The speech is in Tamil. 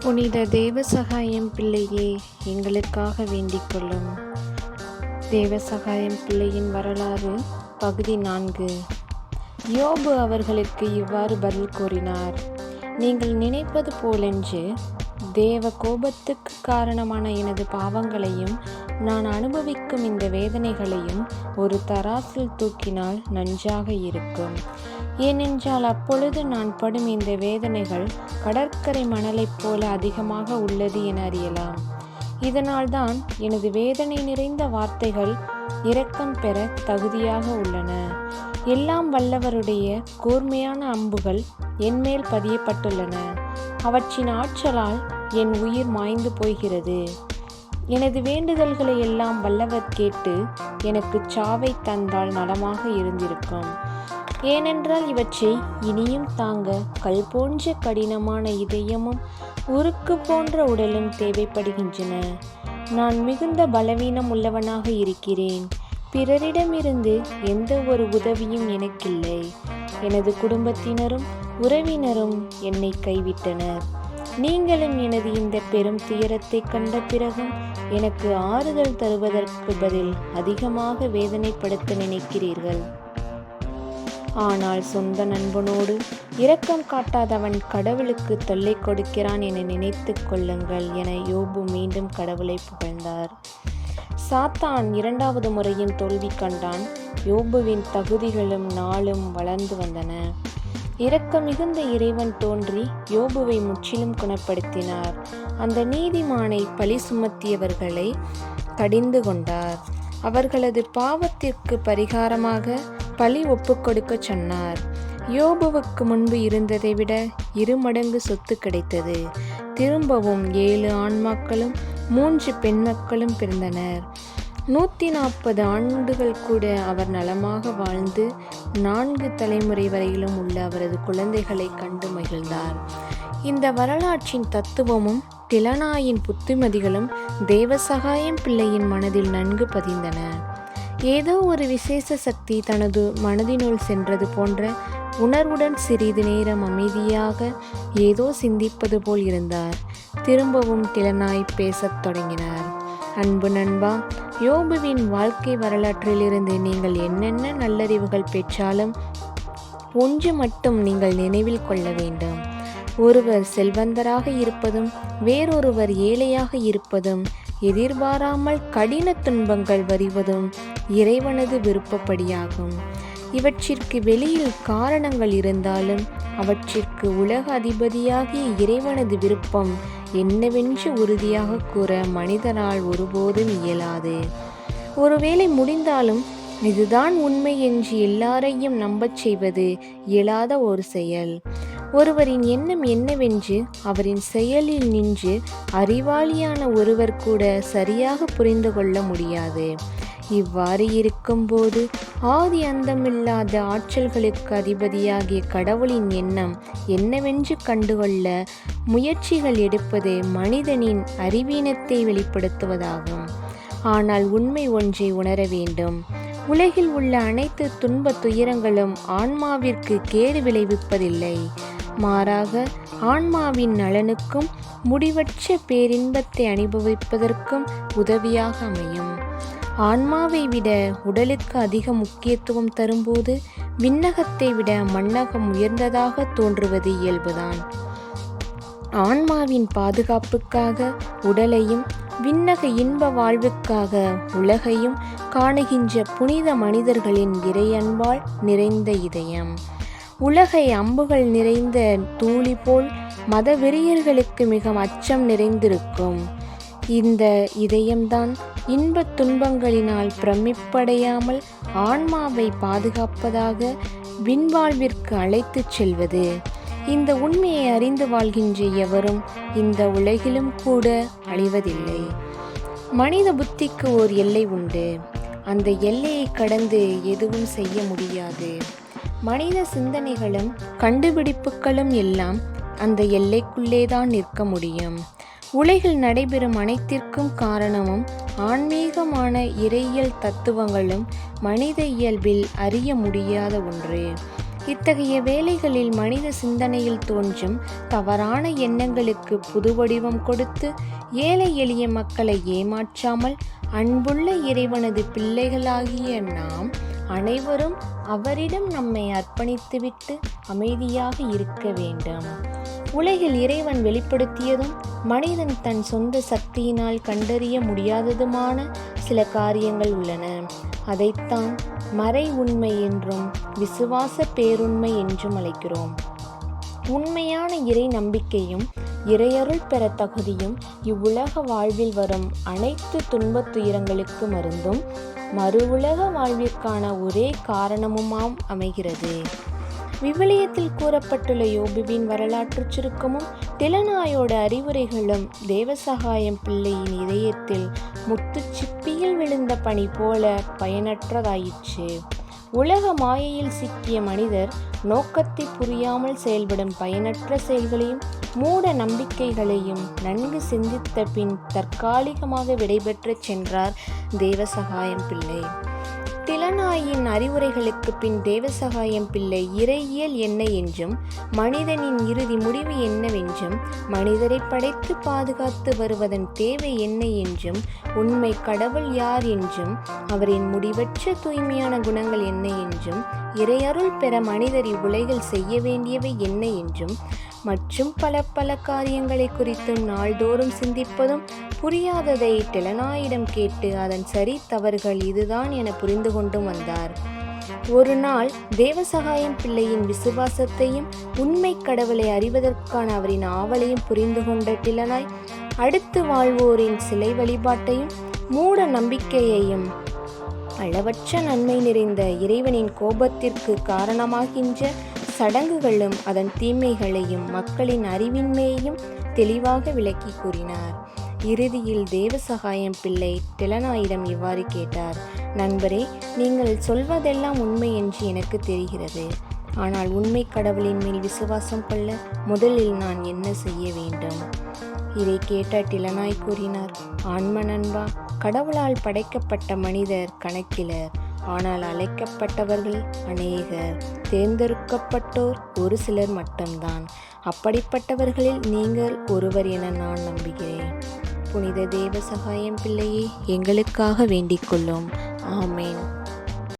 புனித தேவசகாயம் பிள்ளையே, எங்களுக்காக வேண்டிக் கொள்ளும். தேவசகாயம் பிள்ளையின் வரலாறு பகுதி 4. யோபு அவர்களுக்கு இவ்வாறு பதில் கூறினார்: நீங்கள் நினைப்பது போலென்று தேவ கோபத்துக்கு காரணமான எனது பாவங்களையும் நான் அனுபவிக்கும் இந்த வேதனைகளையும் ஒரு தராசில் தூக்கினால் நன்றாக இருக்கும். ஏனென்றால் அப்பொழுது நான் படும் இந்த வேதனைகள் கடற்கரை மணலைப் போல அதிகமாக உள்ளது என அறியலாம். இதனால்தான் எனது வேதனை நிறைந்த வார்த்தைகள் இரக்கம் பெற தகுதியாக உள்ளன. எல்லாம் வல்லவருடைய கூர்மையான அம்புகள் என்மேல் பதியப்பட்டுள்ளன. அவற்றின் ஆற்றலால் என் உயிர் மாய்ந்து போகிறது. எனது வேண்டுதல்களை எல்லாம் வல்லவர் கேட்டு எனக்கு சாவை தந்தால் நலமாக இருந்திருக்கும். ஏனென்றால் இவற்றை இனியும் தாங்க கல் போன்ற கடினமான இதயமும் உருக்கு போன்ற உடலும் தேவைப்படுகின்றன. நான் மிகுந்த பலவீனம் உள்ளவனாக இருக்கிறேன். பிறரிடமிருந்து எந்த ஒரு உதவியும் எனக்கில்லை. எனது குடும்பத்தினரும் உறவினரும் என்னை கைவிட்டனர். நீங்களும் எனது இந்த பெரும் துயரத்தை கண்ட பிறகும் எனக்கு ஆறுதல் தருவதற்கு பதில் அதிகமாக வேதனைப்படுத்த நினைக்கிறீர்கள். ஆனால் சொந்த நண்பனோடு இரக்கம் காட்டாதவன் கடவுளுக்கு தொல்லை கொடுக்கிறான் என நினைத்து கொள்ளுங்கள் என யோபு மீண்டும் கடவுளை புகழ்ந்தார். சாத்தான் 2வது முறையும் தோல்வி கண்டான். யோபுவின் தகுதிகளும் நாளும் வளர்ந்து வந்தன. இரக்கம் மிகுந்த இறைவன் தோன்றி யோபுவை முற்றிலும் குணப்படுத்தினார். அந்த நீதிமானை பழி சுமத்தியவர்களை கடிந்து கொண்டார். அவர்களது பாவத்திற்கு பரிகாரமாக பழி ஒப்புக்கொடுக்க சொன்னார். யோபுவுக்கு முன்பு இருந்ததை விட 2 மடங்கு சொத்து கிடைத்தது. திரும்பவும் 7 ஆண்மக்களும் 3 பெண் மக்களும் பிறந்தனர். 140 ஆண்டுகள் கூட அவர் நலமாக வாழ்ந்து 4 தலைமுறை வரையிலும் உள்ள அவரது குழந்தைகளை கண்டு மகிழ்ந்தார். இந்த வரலாற்றின் தத்துவமும் திலனாயின் புத்திமதிகளும் தேவசகாயம் பிள்ளையின் மனதில் நன்கு பதிந்தன. ஏதோ ஒரு விசேஷ சக்தி தனது மனதினுள் சென்றது போன்ற உணர்வுடன் சிறிது நேரம் அமைதியாக ஏதோ சிந்திப்பது போல் இருந்தார். திரும்பவும் திலனாய் பேசத் தொடங்கினார். அன்பு நண்பா, யோபுவின் வாழ்க்கை வரலாற்றிலிருந்து நீங்கள் என்னென்ன நல்லறிவுகள் பெற்றாலும் ஒன்று மட்டும் நீங்கள் நினைவில் கொள்ள வேண்டும். ஒருவர் செல்வந்தராக இருப்பதும் வேறொருவர் ஏழையாக இருப்பதும், எதிர்பாராமல் கடின துன்பங்கள் வருவதும் இறைவனது விருப்பப்படியாகும். இவற்றிற்கு வெளியில் காரணங்கள் இருந்தாலும் அவற்றிற்கு உலக அதிபதியாகிய இறைவனது விருப்பம் என்னவென்று உறுதியாக கூற மனிதனால் ஒருபோதும் இயலாது. ஒருவேளை முடிந்தாலும் இதுதான் உண்மை என்று எல்லாரையும் நம்பச் செய்வது இயலாத ஒரு செயல். ஒருவரின் எண்ணம் என்னவென்று அவரின் செயலில் நின்று அறிவாளியான ஒருவர் கூட சரியாக புரிந்து கொள்ள முடியாது. இவ்வாறு இருக்கும்போது ஆதி அந்தமில்லாத ஆற்றல்களுக்கு அதிபதியாகிய கடவுளின் எண்ணம் என்னவென்று கண்டுகொள்ள முயற்சிகள் எடுப்பது மனிதனின் அறிவீனத்தை வெளிப்படுத்துவதாகும். ஆனால் உண்மை ஒன்றை உணர வேண்டும். உலகில் உள்ள அனைத்து துன்ப துயரங்களும் ஆன்மாவிற்கு கேடு விளைவிப்பதில்லை. மாறாக ஆன்மாவின் நலனுக்கும் முடிவற்ற பேரின்பத்தை அனுபவிப்பதற்கும் உதவியாக அமையும். ஆன்மாவை விட உடலுக்கு அதிக முக்கியத்துவம் தரும்போது விண்ணகத்தை விட மண்ணகம் உயர்ந்ததாக தோன்றுவது இயல்புதான். ஆன்மாவின் பாதுகாப்புக்காக உடலையும் விண்ணக இன்ப வாழ்வுக்காக உலகையும் காணுகின்ற புனித மனிதர்களின் இறையன்பால் நிறைந்த இதயம். உலகை அம்புகள் நிறைந்த தூளி போல் மதவெறியர்களுக்கு மிக அச்சம் நிறைந்திருக்கும். இந்த இதயம்தான் இன்பத் துன்பங்களினால் பிரமிப்படையாமல் ஆன்மாவை பாதுகாப்பதாக விண்வாழ்விற்கு அழைத்துச் செல்வது. இந்த உண்மையை அறிந்து வாழ்கின்ற எவரும் இந்த உலகிலும் கூட அழிவதில்லை. மனித புத்திக்கு ஓர் எல்லை உண்டு. அந்த எல்லையை கடந்து எதுவும் செய்ய முடியாது. மனித சிந்தனைகளும் கண்டுபிடிப்புகளும் எல்லாம் அந்த எல்லைக்குள்ளேதான் நிற்க முடியும். உலகில் நடைபெறும் அனைத்திற்கும் காரணமும் ஆன்மீகமான இறையியல் தத்துவங்களும் மனித இயல்பில் அறிய முடியாத ஒன்று. இத்தகைய வேளைகளில் மனித சிந்தனையில் தோன்றும் தவறான எண்ணங்களுக்கு புது வடிவம் கொடுத்து ஏழை எளிய மக்களை ஏமாற்றாமல் அன்புள்ள இறைவனது பிள்ளைகளாகிய நாம் அனைவரும் அவரிடம் நம்மை அர்ப்பணித்துவிட்டு அமைதியாக இருக்க வேண்டும். உலகில் இறைவன் வெளிப்படுத்தியதும் மனிதன் தன் சொந்த சக்தியினால் கண்டறிய முடியாததுமான சில காரியங்கள் உள்ளன. அதைத்தான் மறை உண்மை என்றும் விசுவாச பேருண்மை என்றும் அழைக்கிறோம். உண்மையான இறை நம்பிக்கையும் இறையருள் பெற தகுதியும் இவ்வுலக வாழ்வில் வரும் அனைத்து துன்பத் துயரங்களுக்கு மருந்தும் மறு உலக வாழ்விற்கான ஒரே காரணமுமாம் அமைகிறது. விவிலியத்தில் கூறப்பட்டுள்ள யோபுவின் வரலாற்று சுருக்கமும் திலனாயோட அறிவுரைகளும் தேவசகாயம் பிள்ளையின் இதயத்தில் முத்துச்சிப்பியில் விழுந்த பனி போல பயனற்றதாயிற்று. உலக மாயையில் சிக்கிய மனிதர் நோக்கத்தை புரியாமல் செயல்படும் பயனற்ற செயல்களையும் மூட நம்பிக்கைகளையும் நன்கு சிந்தித்த பின் தற்காலிகமாக விடைபெற்று சென்றார் தேவசகாயம் பிள்ளை. திலனாயின் அறிவுரைகளுக்கு பின் தேவசகாயம் பிள்ளை இறையியல் என்ன என்றும் மனிதனின் இறுதி முடிவு என்னவென்றும் மனிதரை படைத்து பாதுகாத்து வருவதன் தேவை என்ன என்றும் உண்மை கடவுள் யார் என்றும் அவரின் முடிவற்ற தூய்மையான குணங்கள் என்ன என்றும் இறையருள் பெற மனிதர் இவ்வுலகில் செய்ய வேண்டியவை என்ன என்றும் மற்றும் பல காரியங்களை குறித்து நாள்தோறும் சிந்திப்பதும் புரியாததை டெலனாயிடம் கேட்டு அதன் சரி தவறுகள் இதுதான் என புரிந்து கொண்டும் வந்தார். ஒரு நாள் தேவசகாயம் பிள்ளையின் விசுவாசத்தையும் உண்மை கடவுளை அறிவதற்கான அவரின் ஆவலையும் புரிந்து கொண்ட டிலனாய் அடுத்து வாழ்வோரின் சிலை வழிபாட்டையும் மூட நம்பிக்கையையும் அளவற்ற நன்மை நிறைந்த இறைவனின் கோபத்திற்கு காரணமாகின்ற சடங்குகளும் அதன் தீமைகளையும் மக்களின் அறிவின்மையையும் தெளிவாக விளக்கி கூறினார். இறுதியில் தேவசகாயம் பிள்ளை டெலனாயிடம் இவ்வாறு கேட்டார்: நண்பரே, நீங்கள் சொல்வதெல்லாம் உண்மை என்று எனக்கு தெரிகிறது. ஆனால் உண்மை கடவுளின் மேல் விசுவாசம் கொள்ள முதலில் நான் என்ன செய்ய வேண்டும்? இதை கேட்ட டிலனாய் கூறினார்: ஆன்ம நண்பா, கடவுளால் படைக்கப்பட்ட மனிதர் கணக்கிலர். ஆனால் அழைக்கப்பட்டவர்கள் அநேகர். தேர்ந்தெடுக்கப்பட்டோர் ஒரு சிலர் மட்டும்தான். அப்படிப்பட்டவர்களில் நீங்கள் ஒருவர் என நான் நம்புகிறேன். புனித தேவசகாயம் பிள்ளையே, எங்களுக்காக வேண்டிக் கொள்ளும். ஆமேன்.